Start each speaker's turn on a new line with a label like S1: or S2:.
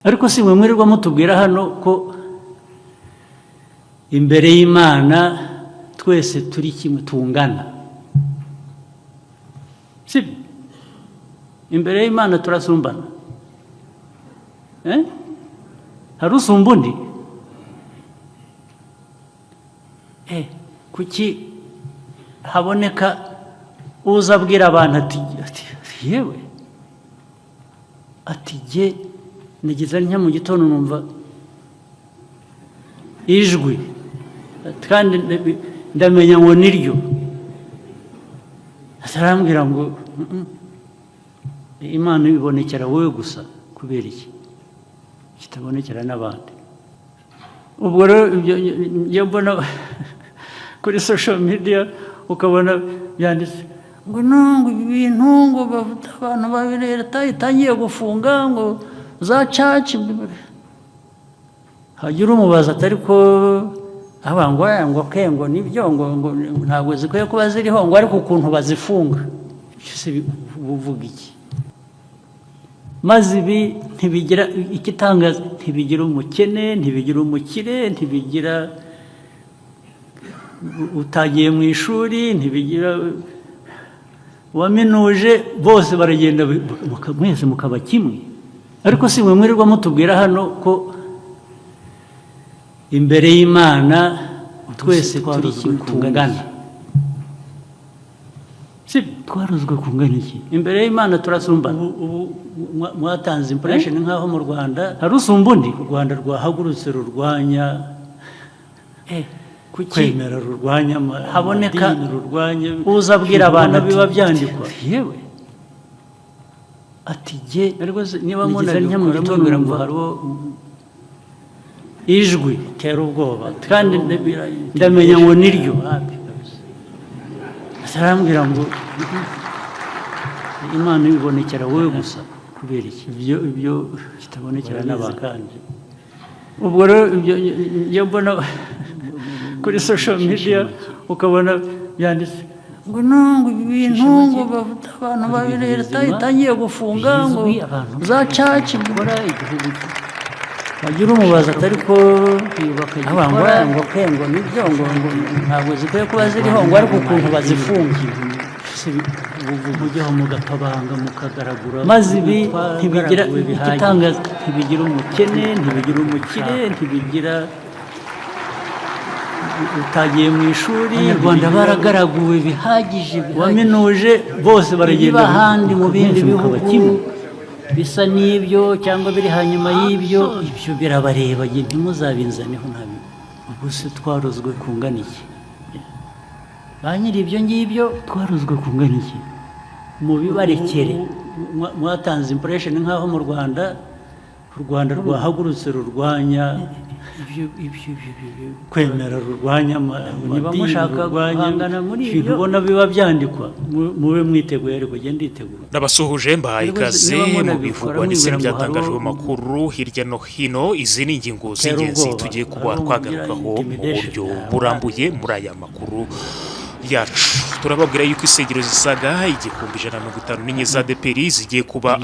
S1: ariko si mwe mwirirwa mutubwira hano ko imbere y'Imana twese turi kimwe tungana. Si imbere y'Imana turasumbana. Hari usumba undi? Kuki haboneka uza abwira abantu ati yewe ati jye nagize ntya mu gitondo numva ijwi kandi ndamenya ngo niryo, atarambwira ngo Imana ibonekera wowe gusa, kubera iki kitabonekera n'abandi? Ubwo rero iyo mbona kuri social media ukabona byanditse ngo nungu ibintu ngo bavuta abantu babiri leta itangiye gufunga ngo za church, hagira umubaza atari ko abangwa ngo kengo nibyo ngo ntabwo zikwiye kuba ziriho ngo ariko ukuntu bazifunga cyose buvuga iki? Maze ibi ntibigira ikitangaza, ntibigira umukene, ntibigira umukire, ntibigira utagiye mu ishuri, ntibigira waminuje, bose baragenda mwese mukaba kimwe. Ariko si mwe mwirirwa mutubwira hano ko imbere y'Imana twese turi kimwe tungana. Si twaruzwe kungana iki? Imbere y'Imana turasumbana. Ubu mwatanze impression nkaho mu Rwanda hari usumba undi. U Rwanda rwahagurutse rurwanya kwemera, rurwanya haboneka uza abwira abantu biba byandikwa yewe ati jye niba munari ntya mu gitondo ngo hariho ijwi tera ubwoba kandi ndamenya ngo niryo, atarambwira ngo Imana ibonekera wowe gusa, kubera iki ibyo kitabonekera n'abandi? Ubwo rero iyo mbona kuri social media ukabona byanditse ngo nungu ibintu ngo bavuta abantu babiri leta itangiye gufunga ngo za church gukora igihugu, hagira umubaza atari ko abangwa ngo kengo nibyo ngo ntabwo zikwiye kuba ziriho ngo ariko ukuntu bazifunga mujyaho mugatabanga mukagaragura. Maze ibi ntibigira igitangaza, ntibigira umukene, ntibigira umukire, ntibigira utagiye mu ishuri. Abanyarwanda baragaraguwe bihagije, waminuje bose baragenda ahandi mu bindi bihugu bisa n'ibyo cyangwa biri hanyuma y'ibyo, ibyo birabareba, ntimuzabinzaneho ntabi. Ubwo se twaruzwe kungana iki? Ba nyiri ibyo ngibyo twaruzwe kungana iki? Mubibarekere. Mwatanze impression nkaho mu Rwanda rwahagurutse rurwanya kwemera, rurwanya niba mushaka guhangana muri ibyo ubona biba byandikwa, mube mwiteguye ariko genda itegura.
S2: Nabasuhuje mbahaye ikaze mu bivugwa n'isi byatangajwe amakuru hirya no hino. Izi ni ingingo z'ingenzi tugiye kuba twagarukaho mu buryo burambuye muri aya makuru yacu. Turababwira yuko insengero zisaga 154 za ADEPR zigiye kuba